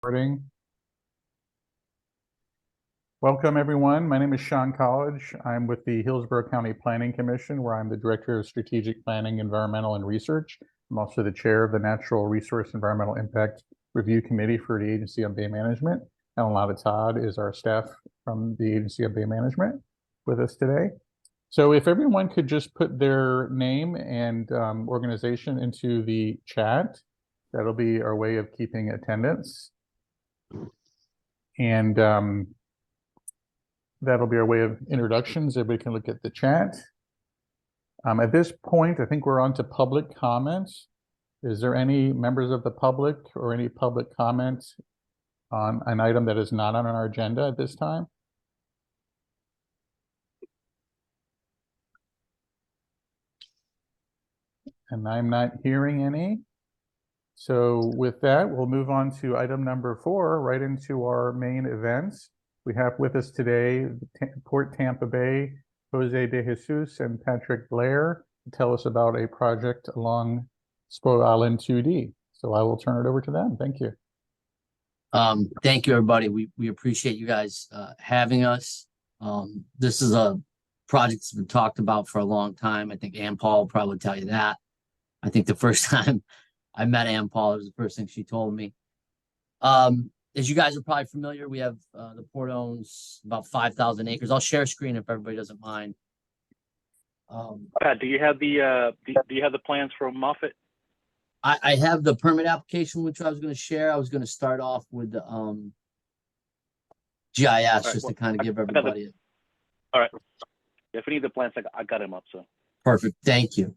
Recording. Welcome, everyone. My name is Sean College. I'm with the Hillsborough County Planning Commission, where I'm the Director of Strategic Planning, Environmental, and Research. I'm also the Chair of the Natural Resource Environmental Impact Review Committee for the Agency on Bay Management. Ellen Todd is our staff from the Agency on Bay Management with us today. So if everyone could just put their name and organization into the chat, that'll be our way of keeping attendance. And that'll be our way of introductions. Everybody can look at the chat. At this point, I think we're on to public comments. Is there any members of the public or any public comments on an item that is not on our agenda at this time? And I'm not hearing any. So with that, we'll move on to item number 4, right into our main events. We have with us today Port Tampa Bay, Jose De Jesus and Patrick Blair, to tell us about a project along Spoil Island 2D. So I will turn it over to them. Thank you. Thank you, everybody. We appreciate you guys having us. This is a project that's been talked about for a long time. I think Ann Paul will probably tell you that. I think the first time I met Ann Paul, it was the first thing she told me. As you guys are probably familiar, we have the port owns about 5,000 acres. I'll share a screen if everybody doesn't mind. Do you have the plans for Moffett? I have the permit application, which I was going to share. I was going to start off with the GIS right, just to kind of give everybody. All right. If you need the plans, I got them up. So perfect. Thank you.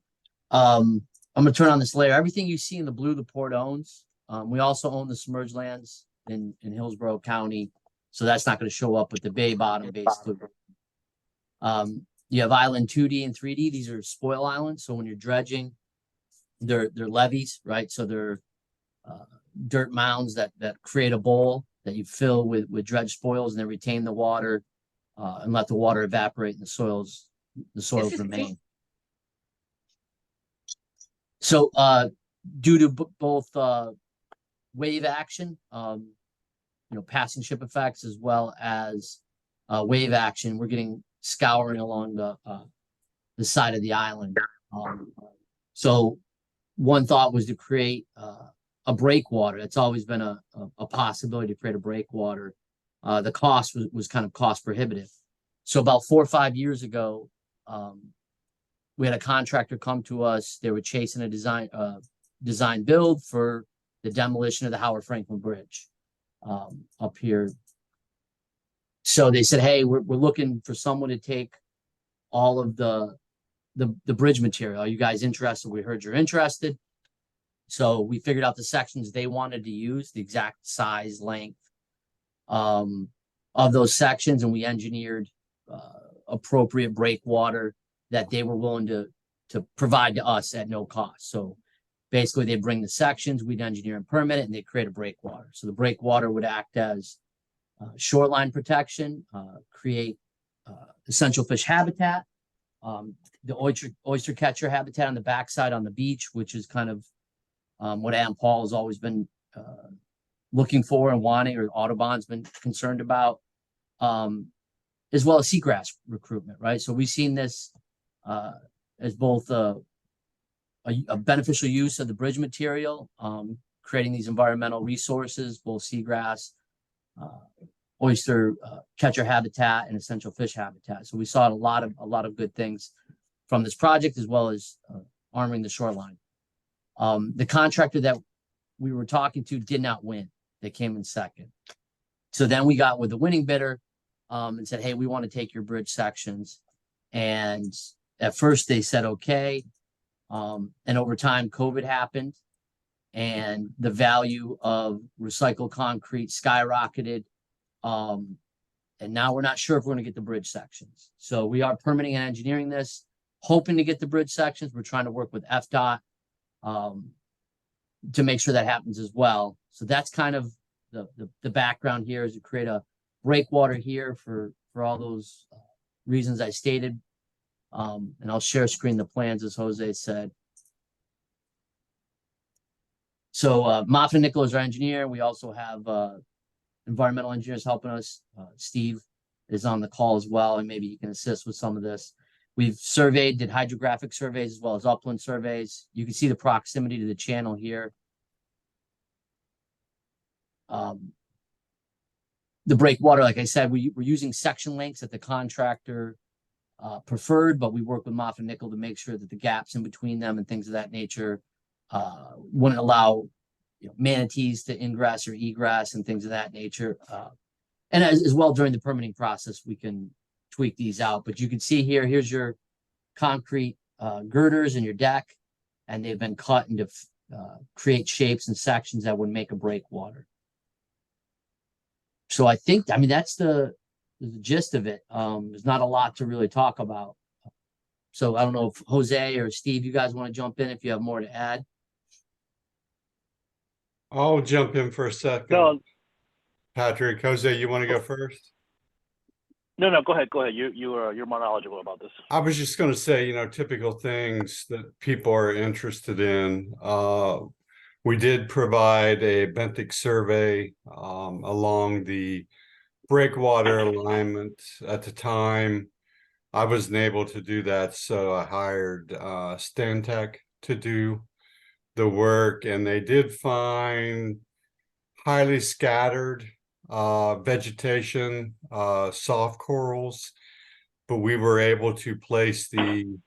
I'm going to turn on this layer. Everything you see in the blue, the port owns. We also own the submerged lands in Hillsborough County, so that's not going to show up with the bay bottom, basically. You have island 2D and 3D. These are spoil islands. So when you're dredging, they're levees, right? So they're dirt mounds that create a bowl that you fill with dredge spoils, and then retain the water and let the water evaporate, and the soils remain. So due to both wave action, passing ship effects, as well as wave action, we're getting scouring along the side of the island. So one thought was to create a breakwater. It's always been a possibility to create a breakwater. The cost was kind of cost prohibitive. So about 4 or 5 years ago, we had a contractor come to us. They were chasing a design build for the demolition of the Howard Franklin Bridge up here. So they said, hey, we're looking for someone to take all of the bridge material. Are you guys interested? We heard you're interested. So we figured out the sections they wanted to use, the exact size, length of those sections, and we engineered appropriate breakwater that they were willing to provide to us at no cost. So basically, they bring the sections, we'd engineer and permit it, and they create a breakwater. So the breakwater would act as shoreline protection, create essential fish habitat, the oyster catcher habitat on the backside on the beach, which is kind of what Ann Paul has always been looking for and wanting, or Audubon's been concerned about, as well as seagrass recruitment, right? So we've seen this as both a beneficial use of the bridge material, creating these environmental resources, both seagrass, oyster catcher habitat, and essential fish habitat. So we saw a lot of good things from this project, as well as armoring the shoreline. The contractor that we were talking to did not win. They came in second. So then we got with the winning bidder and said, hey, we want to take your bridge sections. And at first they said, okay. And over time, COVID happened, and the value of recycled concrete skyrocketed. And now we're not sure if we're going to get the bridge sections. So we are permitting and engineering this, hoping to get the bridge sections. We're trying to work with FDOT to make sure that happens as well. So that's kind of the background here, is to create a breakwater here for all those reasons I stated. And I'll share screen the plans, as Jose said. So Moffitt and Nickel is our engineer. We also have environmental engineers helping us. Steve is on the call as well, and maybe he can assist with some of this. We've surveyed, did hydrographic surveys as well as upland surveys. You can see the proximity to the channel here. The breakwater, like I said, we're using section lengths that the contractor preferred, but we work with Moffitt and Nickel to make sure that the gaps in between them and things of that nature wouldn't allow manatees to ingress or egress and things of that nature. And as well during the permitting process, we can tweak these out. But you can see here, here's your concrete girders in your deck, and they've been cut into create shapes and sections that would make a breakwater. So I mean, that's the gist of it. There's not a lot to really talk about. So I don't know if Jose or Steve, you guys want to jump in if you have more to add. I'll jump in for a second. No, Patrick, Jose, you want to go first? no, go ahead. You're more knowledgeable about this. I was just going to say, typical things that people are interested in. We did provide a benthic survey along the breakwater alignment at the time. I wasn't able to do that, so I hired Stantec to do the work, and they did find highly scattered vegetation, soft corals, but we were able to place the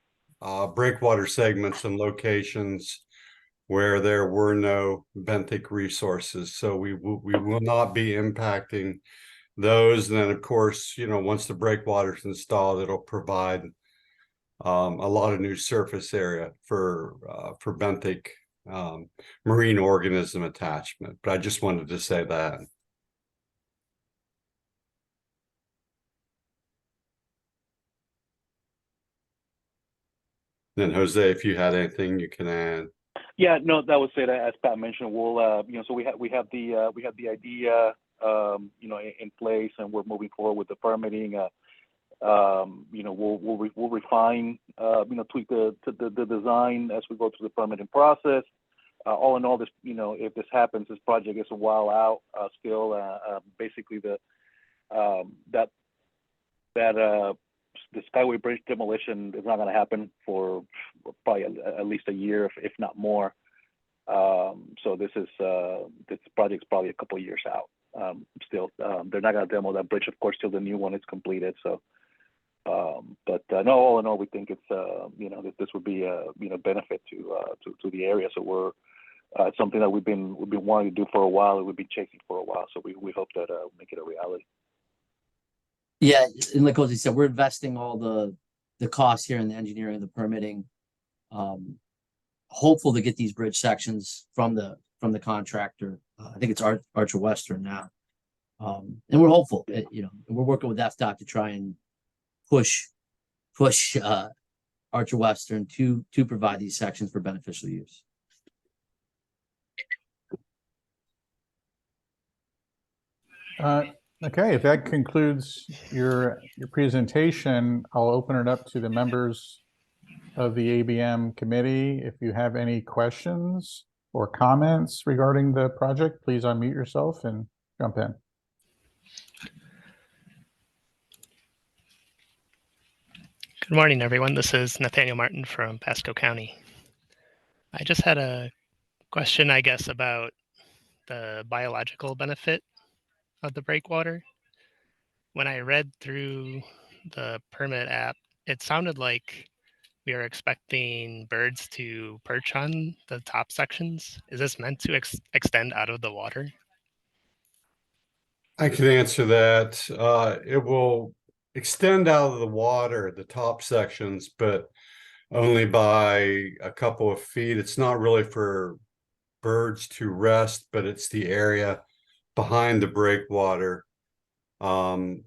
breakwater segments in locations where there were no benthic resources. So we will not be impacting those. And then, of course, once the breakwater is installed, it'll provide a lot of new surface area for benthic marine organism attachment. But I just wanted to say that. Then Jose, if you had anything you can add. Yeah, no, that was it. As Pat mentioned, we'll so we have the idea in place, and we're moving forward with the permitting. We'll refine, tweak the design as we go through the permitting process. All in all, this, if this happens, this project is a while out still. Basically, the Skyway Bridge demolition is not going to happen for probably at least a year, if not more. So this project's probably a couple of years out. Still, they're not going to demo that bridge, of course, till the new one is completed. So, no, all in all, we think it's that this would be a benefit to the area. So we're something that we've been wanting to do for a while, and we've been chasing for a while. So we hope that we'll make it a reality. Yeah, and like Jose said, we're investing all the costs here in the engineering and the permitting. Hopeful to get these bridge sections from the contractor. I think it's Archer Western now, and we're hopeful. We're working with FDOT to try and push Archer Western to provide these sections for beneficial use. Okay, if that concludes your presentation, I'll open it up to the members of the ABM committee. If you have any questions or comments regarding the project, please unmute yourself and jump in. Good morning, everyone. This is Nathaniel Martin from Pasco County. I just had a question, I guess, about the biological benefit of the breakwater. When I read through the permit app, it sounded like we are expecting birds to perch on the top sections. Is this meant to extend out of the water? I can answer that. It will extend out of the water, the top sections, but only by a couple of feet. It's not really for birds to rest, but it's the area behind the breakwater on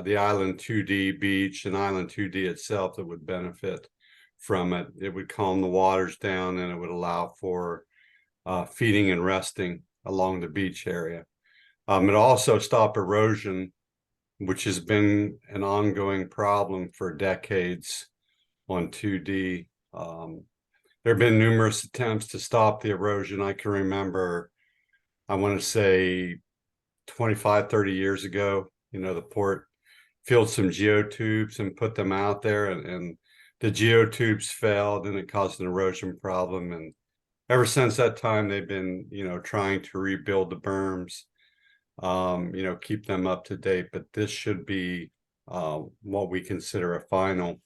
the Island 2D beach and Island 2D itself that would benefit from it. It would calm the waters down, and it would allow for feeding and resting along the beach area. It also stop erosion, which has been an ongoing problem for decades on 2D. there have been numerous attempts to stop the erosion. I can remember, I want to say 25, 30 years ago, the port filled some geotubes and put them out there, and the geotubes failed and it caused an erosion problem. And ever since that time, they've been, trying to rebuild the berms, keep them up to date. But this should be what we consider a final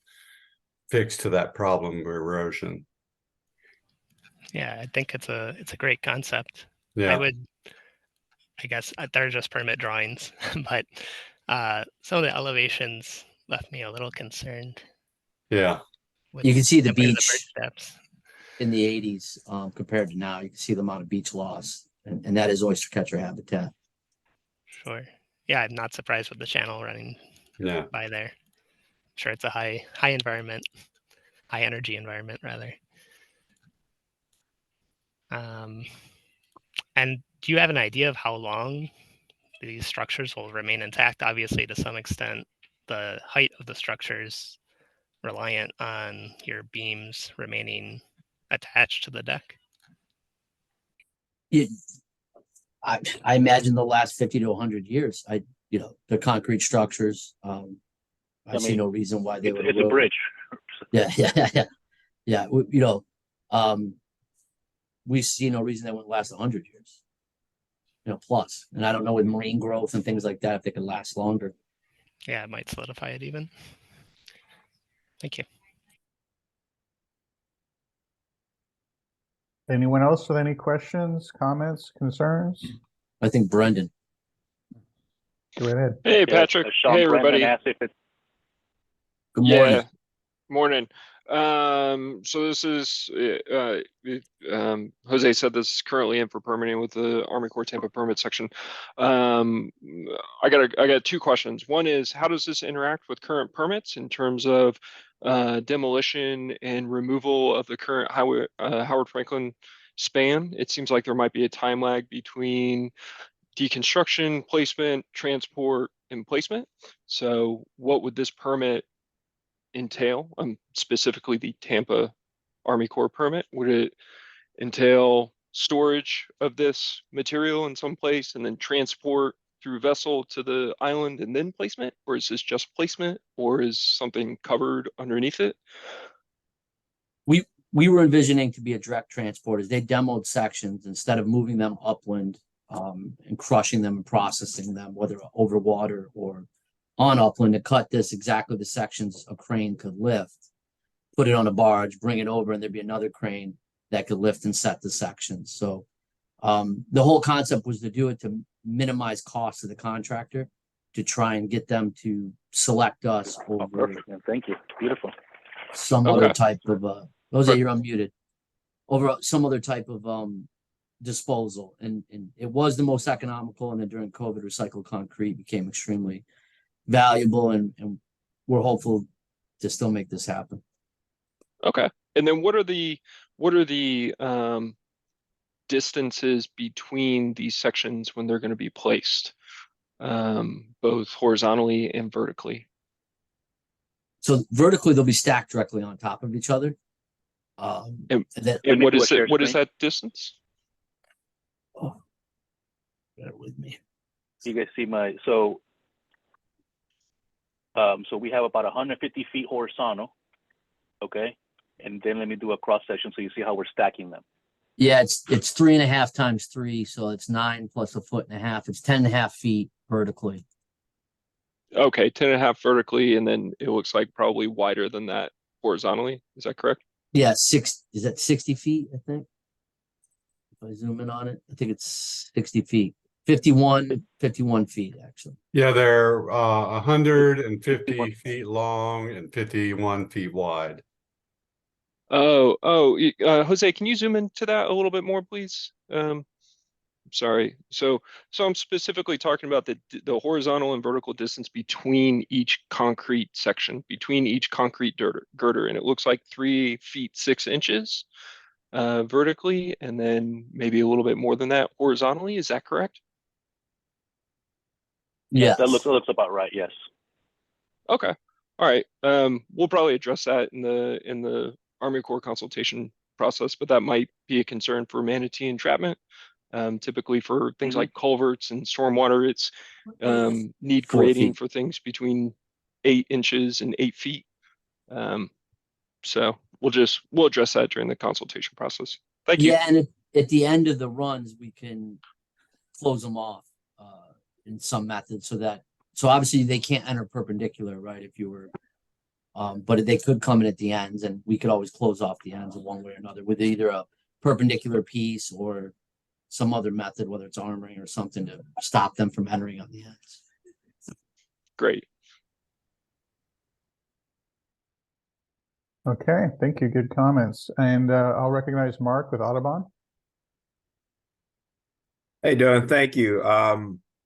fix to that problem of erosion. Yeah, I think it's a great concept. Yeah. I guess they're just permit drawings, but some of the elevations left me a little concerned. Yeah. You can see the simply beach bridge steps. in the 80s compared to now. You can see the amount of beach loss, and that is oyster catcher habitat. Sure. Yeah, I'm not surprised with the channel running by there. Sure, it's a high environment, high energy environment rather. And do you have an idea of how long these structures will remain intact? Obviously, to some extent, the height of the structures reliant on your beams remaining attached to the deck. I imagine the last 50 to 100 years. The concrete structures. I see no reason why they would. It's a bridge. Yeah. We see no reason that wouldn't last 100 years. Plus, and I don't know with marine growth and things like that if they could last longer. Yeah, it might solidify it even. Thank you. Anyone else with any questions, comments, concerns? I think Brendan. Go right ahead. Hey, Patrick. Hey, everybody. Good Yeah, morning. morning. So this is Jose said this is currently in for permitting with the Army Corps Tampa permit section. I got two questions. One is, how does this interact with current permits in terms of demolition and removal of the current Howard Franklin span? It seems like there might be a time lag between deconstruction, placement, transport, and placement. So what would this permit entail? Specifically the Tampa Army Corps permit. Would it entail storage of this material in some place and then transport through vessel to the island and then placement? Or is this just placement, or is something covered underneath it? We were envisioning to be a direct transport. As they demoed sections, instead of moving them upland and crushing them and processing them, whether over water or on upland, to cut this exactly the sections a crane could lift, put it on a barge, bring it over, and there'd be another crane that could lift and set the sections. So the whole concept was to do it to minimize costs to the contractor, to try and get them to select us over perfect. Thank you. Beautiful. some other type of Jose, you're unmuted. Over some other type of disposal. And it was the most economical, and then during COVID, recycled concrete became extremely valuable, and we're hopeful to still make this happen. Okay. And then what are the distances between these sections when they're going to be placed, both horizontally and vertically? So vertically, they'll be stacked directly on top of each other. And what is that distance? Oh, bear with me. You guys see so we have about 150 feet horizontal, okay? And then let me do a cross section so you see how we're stacking them. Yeah, it's 3.5 times 3, so it's 9 plus 1.5 feet. It's 10.5 feet vertically. Okay, 10.5 vertically, and then it looks like probably wider than that horizontally. Is that correct? Yeah, is that 60 feet, I think? If I zoom in on it, I think it's 60 feet. 51 feet, actually. Yeah, they're 150 feet long and 51 feet wide. Jose, can you zoom into that a little bit more, please? Sorry. So I'm specifically talking about the horizontal and vertical distance between each concrete section, between each concrete girder, and it looks like 3 feet 6 inches vertically, and then maybe a little bit more than that horizontally. Is that correct? Yeah, that looks about right. Yes. Okay. All right. We'll probably address that in the Army Corps consultation process, but that might be a concern for manatee entrapment. Typically for things Mhm. like culverts and stormwater, it's need 4 grading feet. for things between 8 inches and 8 feet. So we'll address that during the consultation process. Thank you. Yeah, and at the end of the runs, we can close them off in some method so obviously they can't enter perpendicular, right? If you were, but they could come in at the ends, and we could always close off the ends in one way or another with either a perpendicular piece or some other method, whether it's armoring or something to stop them from entering on the ends. Great. Okay, thank you. Good comments. And I'll recognize Mark with Audubon. Hey, Dylan, thank you.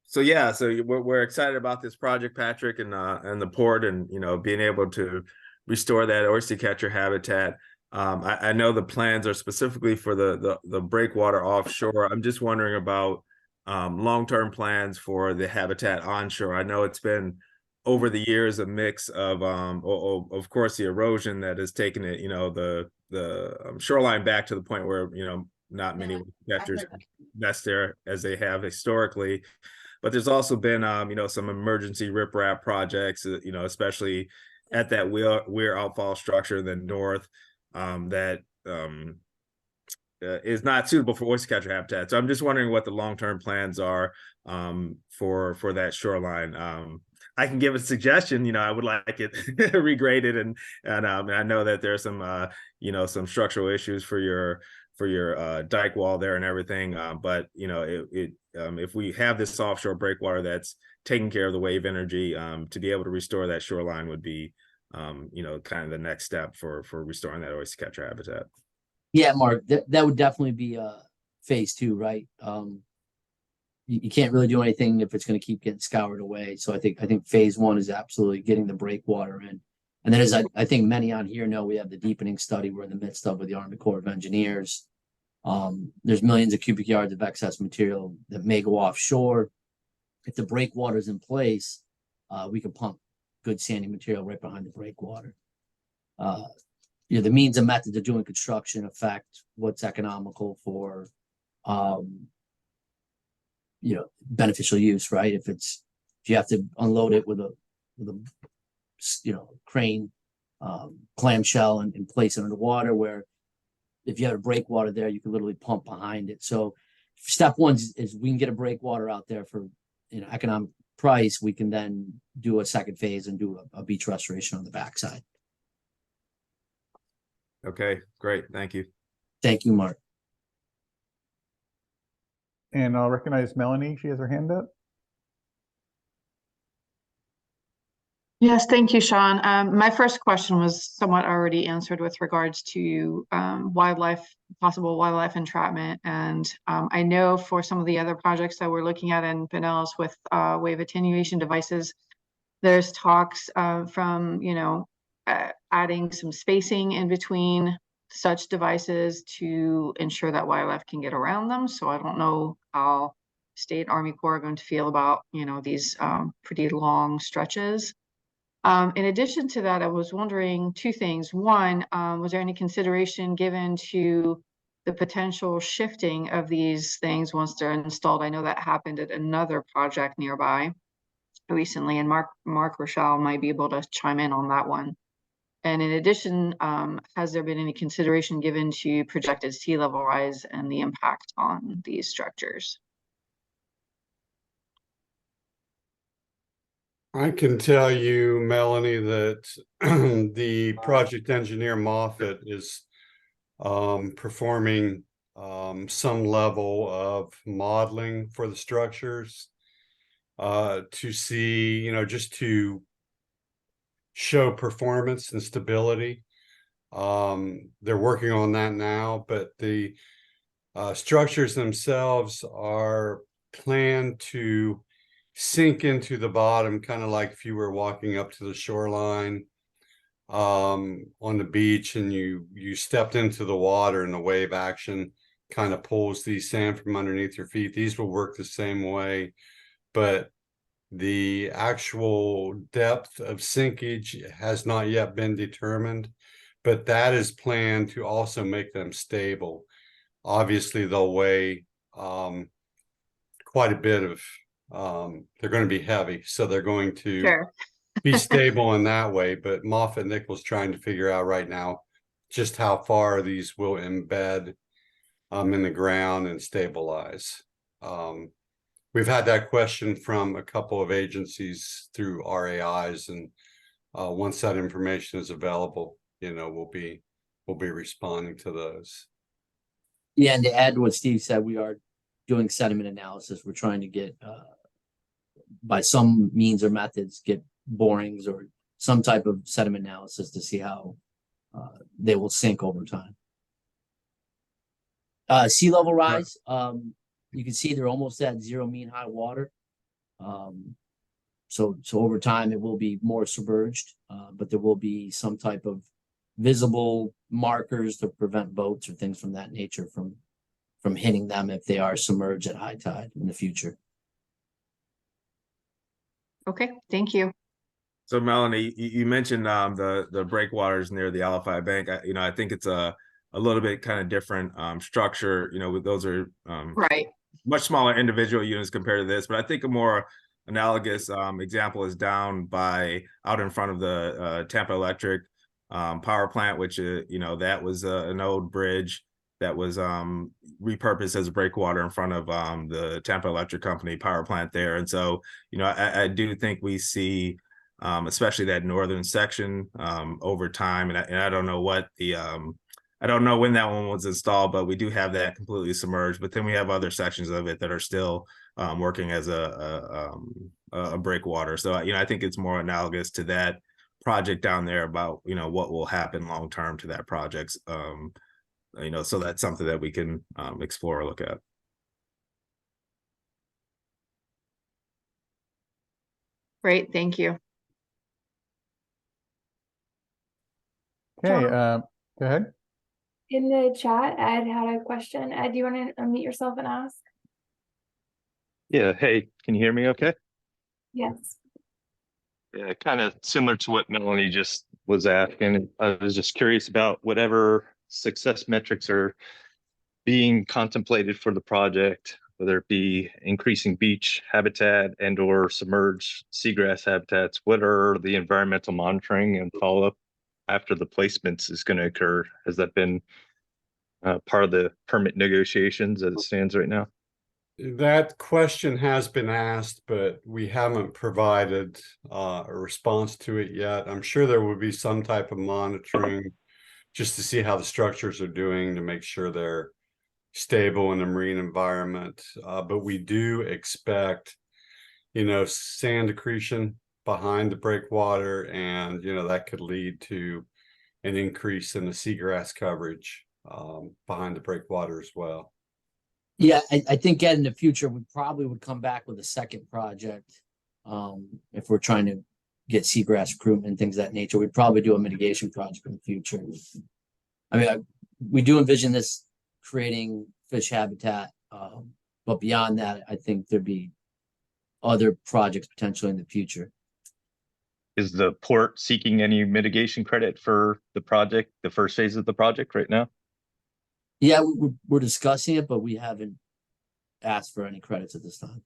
So we're excited about this project, Patrick, and the port, and being able to restore that oyster catcher habitat. I know the plans are specifically for the breakwater offshore. I'm just wondering about long-term plans for the habitat onshore. I know it's been over the years a mix of of course the erosion that has taken it, the shoreline back to the point where not many catchers nest there as they have historically. But there's also been some emergency riprap projects, especially at that weir outfall structure in the north that is not suitable for oyster catcher habitat. So I'm just wondering what the long-term plans are for that shoreline. I can give a suggestion. I would like it regraded, and I know that there's some some structural issues for your dike wall there and everything. But if we have this offshore breakwater that's taking care of the wave energy, to be able to restore that shoreline would be kind of the next step for restoring that oyster catcher habitat. Yeah, Mark, that would definitely be phase 2, right? You can't really do anything if it's going to keep getting scoured away. So I think phase 1 is absolutely getting the breakwater in. And then, as I think many on here know, we have the deepening study we're in the midst of with the Army Corps of Engineers. There's millions of cubic yards of excess material that may go offshore. If the breakwater is in place, we can pump good sandy material right behind the breakwater. The means and methods of doing construction affect what's economical for beneficial use, right? If you have to unload it with a crane clamshell and place it underwater, where if you had a breakwater there, you could literally pump behind it. So step 1 is we can get a breakwater out there for economic price. We can then do a second phase and do a beach restoration on the backside. Okay, great. Thank you. Thank you, Mark. And I'll recognize Melanie. She has her hand up. Yes, thank you, Sean. My first question was somewhat already answered with regards to possible wildlife entrapment. And I know for some of the other projects that we're looking at in Pinellas with wave attenuation devices, there's talks from, adding some spacing in between such devices to ensure that wildlife can get around them. So I don't know how State Army Corps are going to feel about, these pretty long stretches. In addition to that, I was wondering 2 things. One, was there any consideration given to the potential shifting of these things once they're installed? I know that happened at another project nearby recently, and Mark Rochelle might be able to chime in on that one. And in addition, has there been any consideration given to projected sea level rise and the impact on these structures? I can tell you, Melanie, that the project engineer Moffett is performing some level of modeling for the structures to see, just to show performance and stability. They're working on that now, but the structures themselves are planned to sink into the bottom, kind of like if you were walking up to the shoreline on the beach and you stepped into the water and the wave action kind of pulls the sand from underneath your feet. These will work the same way, but the actual depth of sinkage has not yet been determined. but that is planned to also make them stable. Obviously, they'll weigh quite a bit of, they're going to be heavy, so they're going to Sure. be stable in that way. But Moffett Nichols trying to figure out right now just how far these will embed in the ground and stabilize. We've had that question from a couple of agencies through RAIs, and once that information is available, we'll be responding to those. Yeah, and to add to what Steve said, we are doing sediment analysis. We're trying to get, by some means or methods, get borings or some type of sediment analysis to see how they will sink over time. Sea level rise, you can see they're almost at zero mean high water. So over time it will be more submerged, but there will be some type of visible markers to prevent boats or things from that nature from hitting them if they are submerged at high tide in the future. Okay, thank you. So Melanie, you mentioned the breakwaters near the Alafai Bank. I think it's a little bit kind of different structure. Those are Right. much smaller individual units compared to this, but I think a more analogous example is down out in front of the Tampa Electric power plant, which that was an old bridge that was repurposed as a breakwater in front of the Tampa Electric Company power plant there. And so I do think we see especially that northern section over time, and I don't know what I don't know when that one was installed, but we do have that completely submerged. But then we have other sections of it that are still working as a breakwater. So I think it's more analogous to that project down there about what will happen long term to that project. So that's something that we can explore or look at. Great, thank you. Okay, John? go ahead. In the chat, Ed had a question. Ed, do you want to unmute yourself and ask? Yeah, hey, can you hear me okay? Yes. Yeah, kind of similar to what Melanie just was asking. I was just curious about whatever success metrics are being contemplated for the project, whether it be increasing beach habitat and or submerged seagrass habitats. What are the environmental monitoring and follow-up after the placements is going to occur? Has that been part of the permit negotiations as it stands right now? That question has been asked, but we haven't provided a response to it yet. I'm sure there will be some type of monitoring just to see how the structures are doing to make sure they're stable in the marine environment. But we do expect, sand accretion behind the breakwater, and, that could lead to an increase in the seagrass coverage behind the breakwater as well. Yeah, I think in the future, we probably would come back with a second project. If we're trying to get seagrass recruitment and things of that nature, we'd probably do a mitigation project in the future. I mean, we do envision this creating fish habitat, but beyond that, I think there'd be other projects potentially in the future. Is the port seeking any mitigation credit for the project, the first phase of the project right now? Yeah, we're discussing it, but we haven't asked for any credits at this time.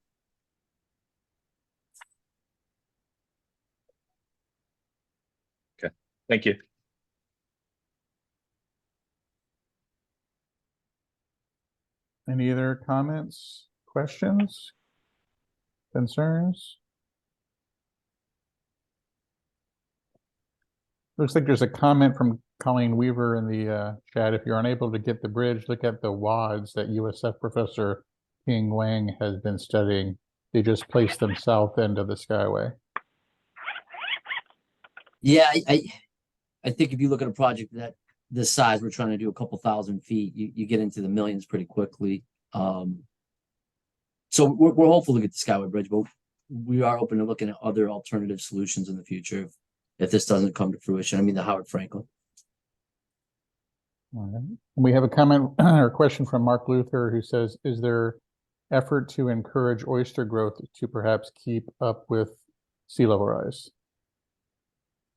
Okay, thank you. Any other comments, questions, concerns? Looks like there's a comment from Colleen Weaver in the chat. If you're unable to get the bridge, look at the WADs that USF professor Ping Wang has been studying. They just placed them south end of the Skyway. Yeah, I think if you look at a project that this size, we're trying to do a couple thousand feet, you get into the millions pretty quickly. So we're hopeful to get the Skyway Bridge, but we are open to looking at other alternative solutions in the future if this doesn't come to fruition. I mean, the Howard Franklin. All right. We have a comment or question from Mark Luther, who says, is there effort to encourage oyster growth to perhaps keep up with sea level rise?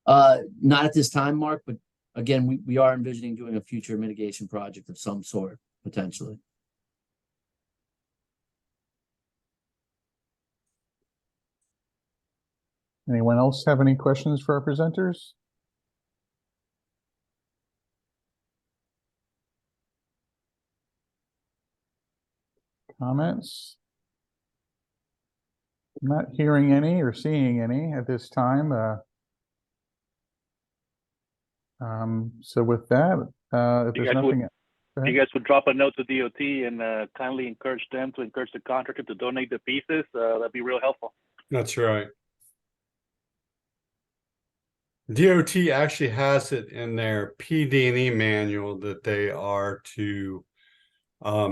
Not at this time, Mark, but again, we are envisioning doing a future mitigation project of some sort, potentially. Anyone else have any questions for our presenters? Comments? I'm not hearing any or seeing any at this time. So with that, if You there's guys nothing, If you guys would drop a note to DOT and kindly encourage them to encourage the contractor to donate the pieces, that'd be real helpful. That's right. DOT actually has it in their PD&E manual that they are to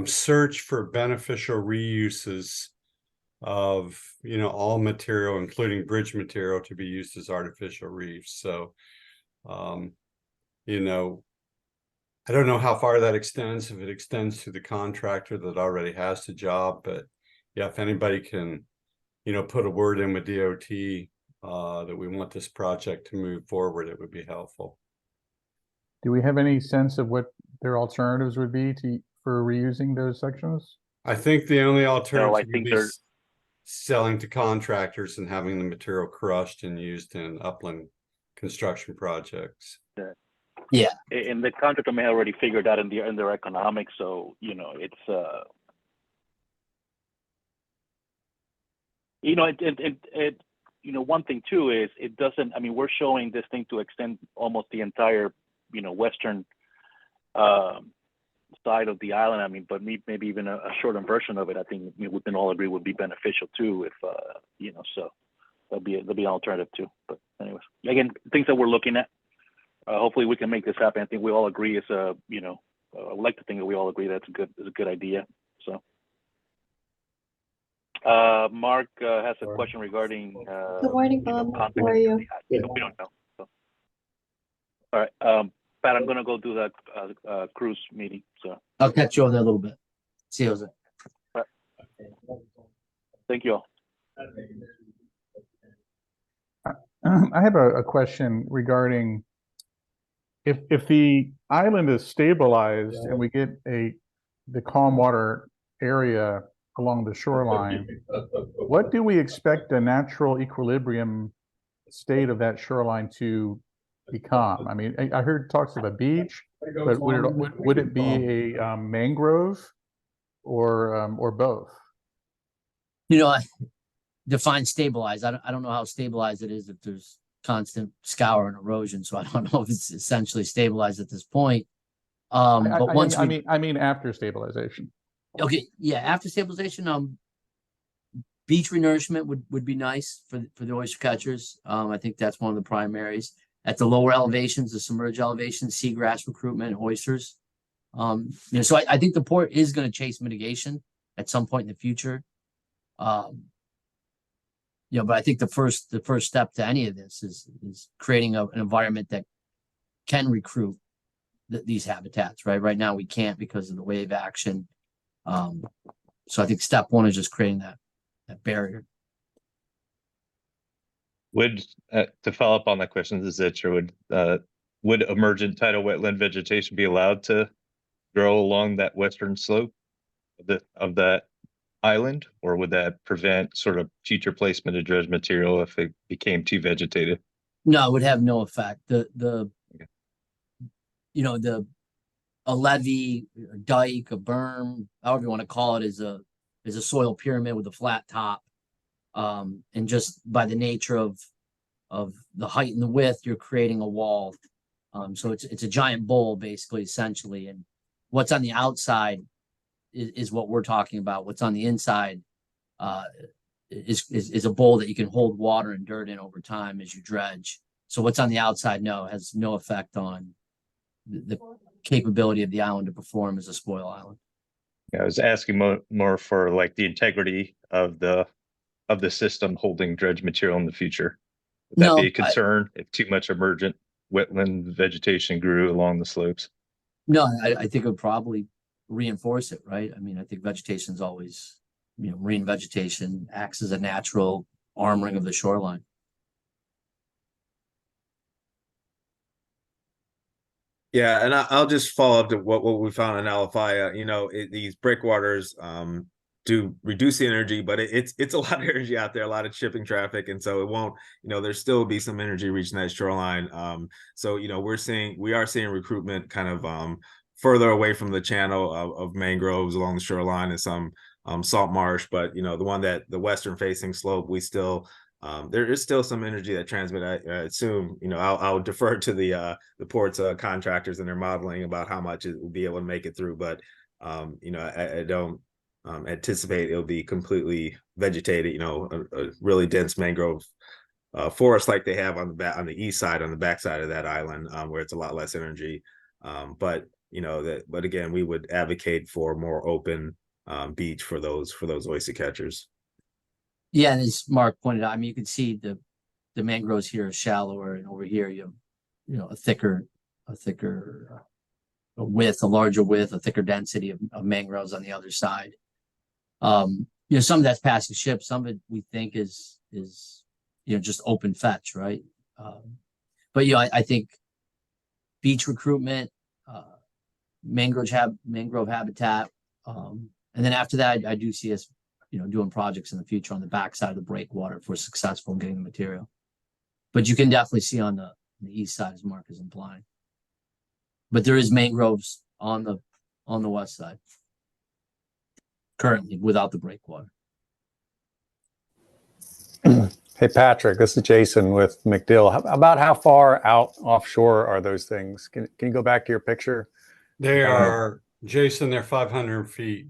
search for beneficial reuses of, you know, all material, including bridge material, to be used as artificial reefs. So, you know, I don't know how far that extends, if it extends to the contractor that already has the job, but yeah, if anybody can, you know, put a word in with DOT that we want this project to move forward, it would be helpful. do we have any sense of what their alternatives would be for reusing those sections? I think the only alternative I would think be they're selling to contractors and having the material crushed and used in upland construction projects. Yeah. and the contractor may already figure that in their economics. So you know, it's you know, it you know, one thing too is it doesn't. I mean, we're showing this thing to extend almost the entire, you know, western side of the island. I mean, but maybe even a shorter version of it, I think we can all agree would be beneficial too. If you know, so that'd be an alternative too. But anyways, again, things that we're looking at. Hopefully, we can make this happen. I think we all agree. It's a, you know, I would like to think that we all agree that's a good idea. So, Mark has a question regarding. Good morning, you know, Bob. contact How are you? we don't know. So. All right, Pat, I'm gonna go do that cruise meeting. So I'll catch you over there a little bit. See you, Jose. thank you all. I have a question regarding if the island is stabilized and we get the calm water area along the shoreline, what do we expect the natural equilibrium state of that shoreline to become? I mean, I heard talks of a beach, but would it be a mangrove or both? You know, define stabilized. I don't know how stabilized it is if there's constant scour and erosion. So I don't know if it's essentially stabilized at this point. But once I mean after stabilization. Okay, yeah, after stabilization, beach renourishment would be nice for the oyster catchers. I think that's one of the primaries. At the lower elevations, the submerged elevations, seagrass recruitment, and oysters. You know, so I think the port is going to chase mitigation at some point in the future. You know, but I think the first step to any of this is creating an environment that can recruit these habitats. Right now we can't because of the wave action. So I think step one is just creating that barrier. Would to follow up on that question, is that would emergent tidal wetland vegetation be allowed to grow along that western slope of that island, or would that prevent sort of future placement of dredge material if it became too vegetated? No, it would have no effect. You know, a levee, a dike, a berm, however you want to call it, is a soil pyramid with a flat top. And just by the nature of the height and the width, you're creating a wall. So it's a giant bowl, basically, essentially. And what's on the outside is what we're talking about. What's on the inside is a bowl that you can hold water and dirt in over time as you dredge. So what's on the outside, has no effect on the capability of the island to perform as a spoil island. Yeah, I was asking more for like the integrity of the system holding dredge material in the future. Would that be a concern if too much emergent wetland vegetation grew along the slopes? No, I think it would probably reinforce it, right? I mean, I think vegetation is always, you know, marine vegetation acts as a natural armoring of the shoreline. Yeah, and I'll just follow up to what we found in LFI. These breakwaters do reduce the energy, but it's a lot of energy out there, a lot of shipping traffic, and so it won't. There's still be some energy reaching that shoreline. So we are seeing recruitment kind of further away from the channel of mangroves along the shoreline and some salt marsh, but the western facing slope, we still there is still some energy that transmit. I assume I'll defer to the port's contractors and their modeling about how much it will be able to make it through, but I don't anticipate it'll be completely vegetated. A really dense mangrove forest like they have on the east side, on the backside of that island, where it's a lot less energy. But again, we would advocate for more open beach for those oyster catchers. Yeah, and as Mark pointed out, I mean, you can see the mangroves here are shallower, and over here you have, a thicker a larger width, a thicker density of mangroves on the other side. Some of that's passing ships, some of it we think is just open fetch, right? But I think beach recruitment, mangrove habitat, and then after that, I do see us doing projects in the future on the backside of the breakwater if we're successful in getting the material. But you can definitely see on the east side, as Mark is implying. But there is mangroves on the west side currently without the breakwater. Hey, Patrick, this is Jason with McDill. About how far out offshore are those things? Can you go back to your picture? They are, Jason, they're 500 feet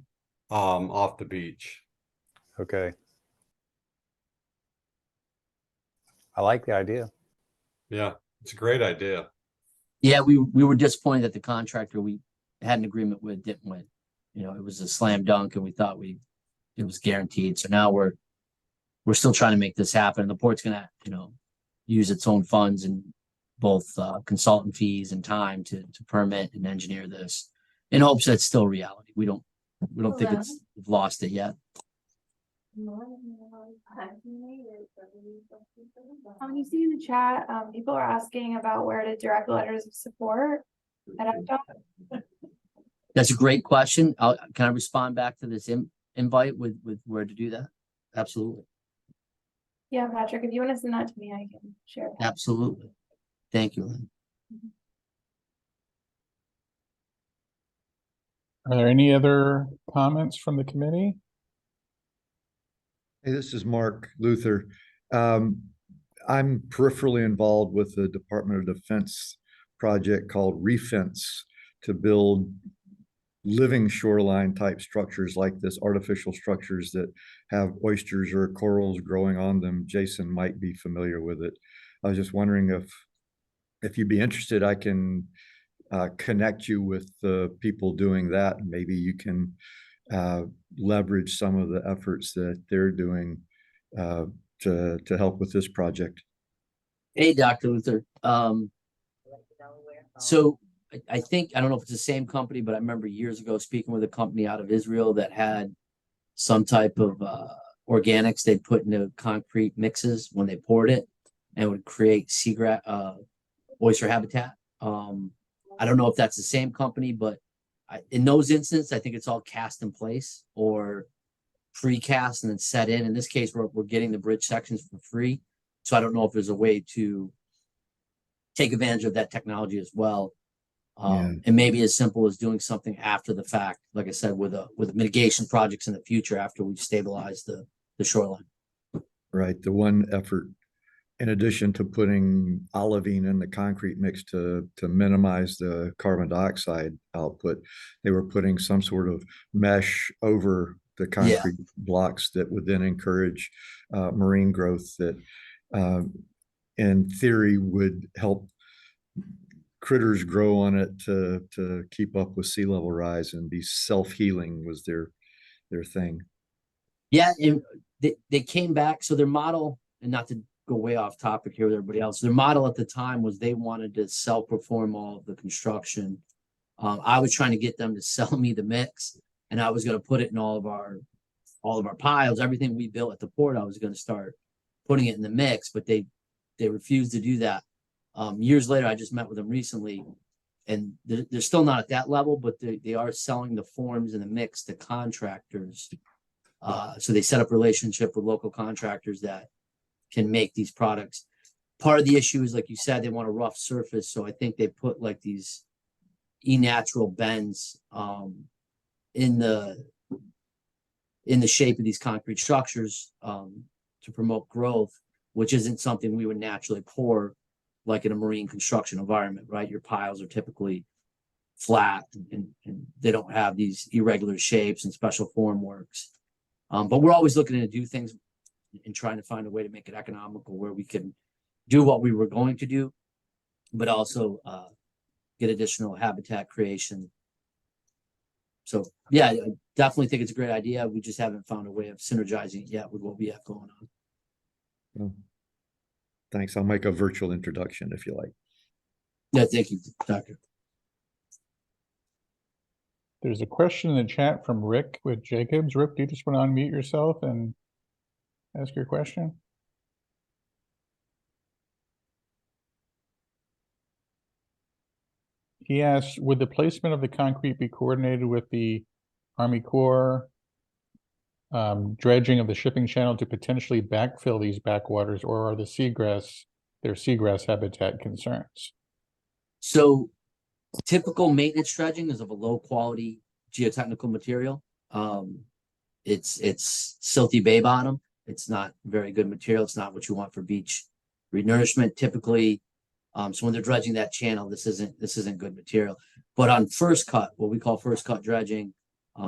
off the beach. Okay. I like the idea. Yeah, it's a great idea. Yeah, we were disappointed that the contractor we had an agreement with didn't win. It was a slam dunk, and we thought it was guaranteed. So now we're still trying to make this happen. The port's gonna, use its own funds and both consultant fees and time to permit and engineer this, in hopes that it's still reality. We don't think we've lost it yet. You see in the chat, people are asking about where to direct letters of support. That's a great question. Can I respond back to this invite with where to do that? Absolutely. Yeah, Patrick, if you want to send that to me, I can share that. Absolutely. Thank you, Lynn. Are there any other comments from the committee? Hey, this is Mark Luther. I'm peripherally involved with the Department of Defense project called Refence to build living shoreline type structures like this, artificial structures that have oysters or corals growing on them. Jason might be familiar with it. I was just wondering if you'd be interested, I can connect you with the people doing that. Maybe you can leverage some of the efforts that they're doing to help with this project. Hey, Dr. Luther. So I think, I don't know if it's the same company, but I remember years ago speaking with a company out of Israel that had some type of organics they put into concrete mixes when they poured it and would create oyster habitat. I don't know if that's the same company, but in those instances, I think it's all cast in place or precast and then set in. In this case, we're getting the bridge sections for free. So I don't know if there's a way to take advantage of that technology as well. And maybe as simple as doing something after the fact, like I said, with mitigation projects in the future after we've stabilized the shoreline. Right. The one effort, in addition to putting olivine in the concrete mix to minimize the carbon dioxide output, they were putting some sort of mesh over the concrete blocks that would then encourage marine growth that in theory would help critters grow on it to keep up with sea level rise and be self-healing was their thing. Yeah, and they came back. So their model, and not to go way off topic here with everybody else, their model at the time was they wanted to self-perform all of the construction. I was trying to get them to sell me the mix, and I was going to put it in all of our piles, everything we built at the port. I was going to start putting it in the mix, but they refused to do that. Years later, I just met with them recently. and they're still not at that level, but they are selling the forms and the mix to contractors. So they set up relationship with local contractors that can make these products. Part of the issue is, like you said, they want a rough surface. So I think they put like these natural bends in the shape of these concrete structures to promote growth, which isn't something we would naturally pour like in a marine construction environment, right? Your piles are typically flat and they don't have these irregular shapes and special form works. But we're always looking to do things and trying to find a way to make it economical where we can do what we were going to do, but also get additional habitat creation. So yeah, I definitely think it's a great idea. We just haven't found a way of synergizing it yet with what we have going on. Well, thanks. I'll make a virtual introduction if you like. Yeah, thank you, Doctor. There's a question in the chat from Rick with Jacobs. Rick, do you just want to unmute yourself and ask your question? He asks, would the placement of the concrete be coordinated with the Army Corps dredging of the shipping channel to potentially backfill these backwaters, or are their seagrass habitat concerns? So typical maintenance dredging is of a low quality geotechnical material. It's silty bay bottom. It's not very good material. It's not what you want for beach renourishment typically. So when they're dredging that channel, this isn't good material. But on first cut, what we call first cut dredging,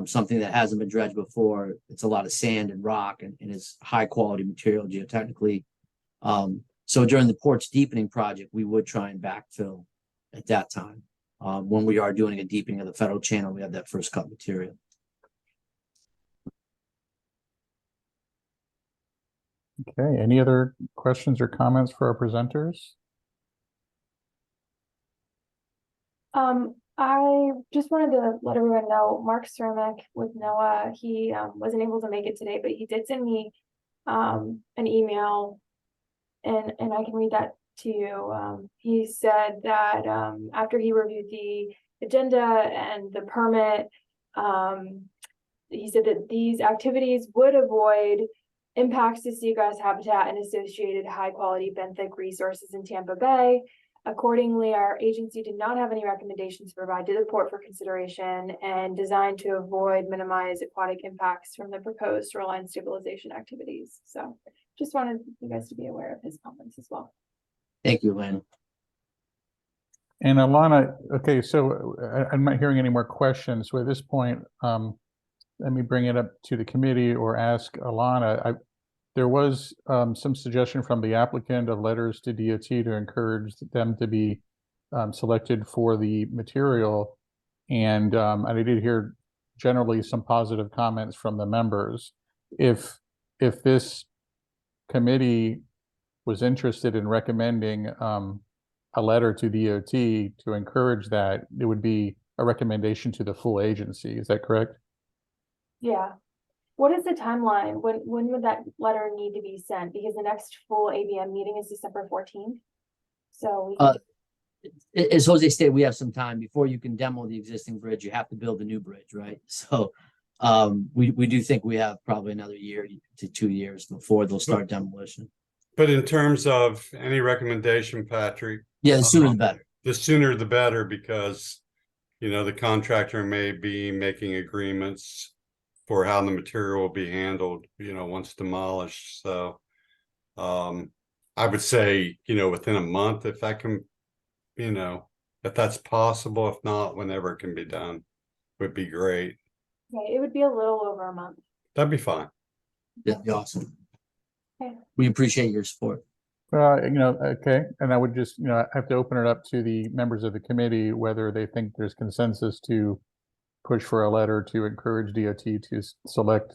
something that hasn't been dredged before, it's a lot of sand and rock and it's high quality material geotechnically. So during the port's deepening project, we would try and backfill at that time. When we are doing a deepening of the federal channel, we have that first cut material. Okay, any other questions or comments for our presenters? I just wanted to let everyone know, Mark Cermak with NOAA, he wasn't able to make it today, but he did send me an email, and I can read that to you. He said that after he reviewed the agenda and the permit, he said that these activities would avoid impacts to seagrass habitat and associated high quality benthic resources in Tampa Bay. Accordingly, our agency did not have any recommendations to provide to the port for consideration and designed to minimize aquatic impacts from the proposed shoreline stabilization activities. So just wanted you guys to be aware of his comments as well. Thank you, Lynn. And Alana, okay, so I'm not hearing any more questions. So at this point, let me bring it up to the committee or ask Alana. There was some suggestion from the applicant of letters to DOT to encourage them to be selected for the material. And I did hear generally some positive comments from the members. If this committee was interested in recommending a letter to DOT to encourage that, it would be a recommendation to the full agency. Is that correct? Yeah. What is the timeline? When would that letter need to be sent? Because the next full ABM meeting is December 14th. So as Jose stated, we have some time before you can demo the existing bridge. You have to build a new bridge, right? So we do think we have probably another year to 2 years before they'll start demolition. But in terms of any recommendation, Patrick, yeah, the sooner the better. The sooner the better, because the contractor may be making agreements for how the material will be handled, once demolished. So I would say, within a month, if that can, if that's possible. If not, whenever it can be done would be great. Okay, it would be a little over a month. That'd be fine. That'd be awesome. Okay. We appreciate your support. Okay. And I would just, I have to open it up to the members of the committee, whether they think there's consensus to push for a letter to encourage DOT to select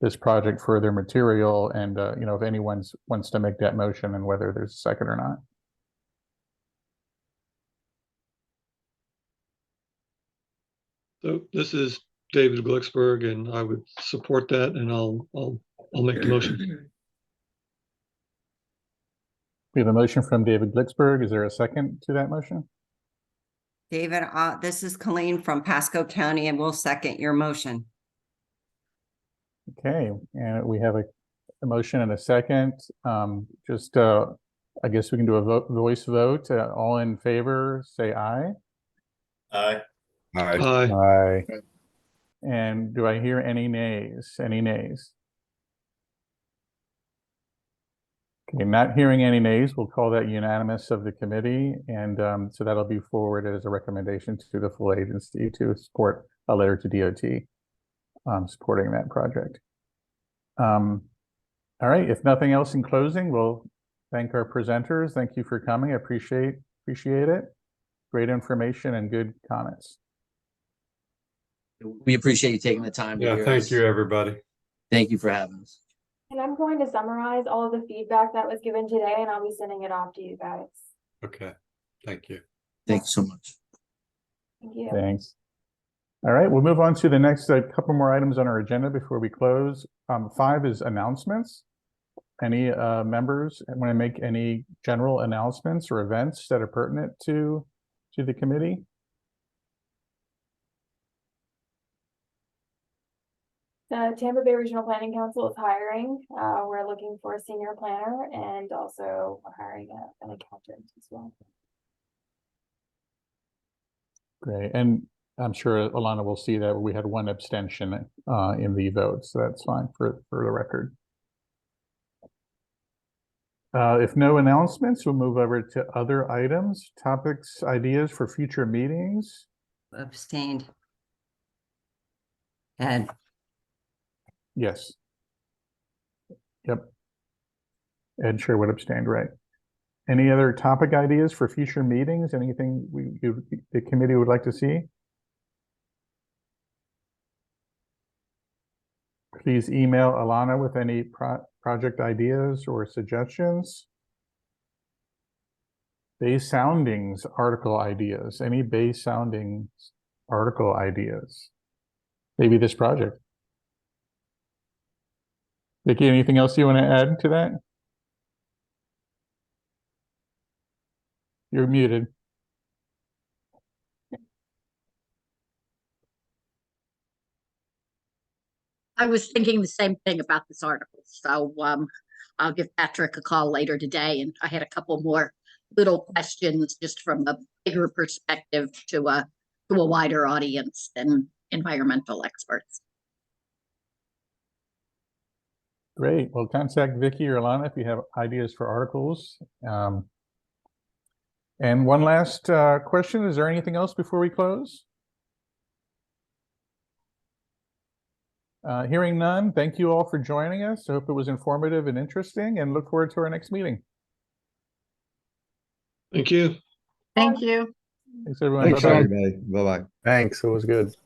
this project for their material, and if anyone wants to make that motion and whether there's a second or not. So this is David Glicksberg, and I would support that, and I'll make the motion. We have a motion from David Glicksberg. Is there a second to that motion? David, this is Colleen from Pasco County, and we'll second your motion. Okay, and we have a motion and a second. I guess we can do a voice vote. All in favor, say aye. Aye. All right. Aye. Aye. And do I hear any nays? Any nays? Okay, not hearing any nays, we'll call that unanimous of the committee, and so that'll be forwarded as a recommendation to the full agency to support a letter to DOT supporting that project. All right, if nothing else in closing, we'll thank our presenters. Thank you for coming. I appreciate it. Great information and good comments. We appreciate you taking the time to Yeah, hear thank us. you, everybody. Thank you for having us. And I'm going to summarize all of the feedback that was given today, and I'll be sending it off to you guys. Okay, thank you. Thank you so much. Thank you. Thanks. All right, we'll move on to the next couple more items on our agenda before we close. 5 is announcements. Any members want to make any general announcements or events that are pertinent to the committee? The Tampa Bay Regional Planning Council is hiring. We're looking for a senior planner, and also we're hiring an accountant as well. Great, and I'm sure Alana will see that we had 1 abstention in the vote, so that's fine for the record. If no announcements, we'll move over to other items, topics, ideas for future meetings. Abstained. And Yes. Yep. Ed Sherwood abstained, right. Any other topic ideas for future meetings? Anything the committee would like to see? Please email Alana with any project ideas or suggestions. Bay soundings article ideas. Any Bay soundings article ideas? Maybe this project. Vicki, anything else you want to add to that? You're muted. I was thinking the same thing about this article, so I'll give Patrick a call later today, and I had a couple more little questions just from a bigger perspective to a wider audience than environmental experts. Great. Well, contact Vicki or Alana if you have ideas for articles. And one last question. Is there anything else before we close? Hearing none, thank you all for joining us. I hope it was informative and interesting, and look forward to our next meeting. Thank you. Thank you. Thanks, everyone. Thanks, Bye-bye. everybody. Bye-bye. Thanks. It was good.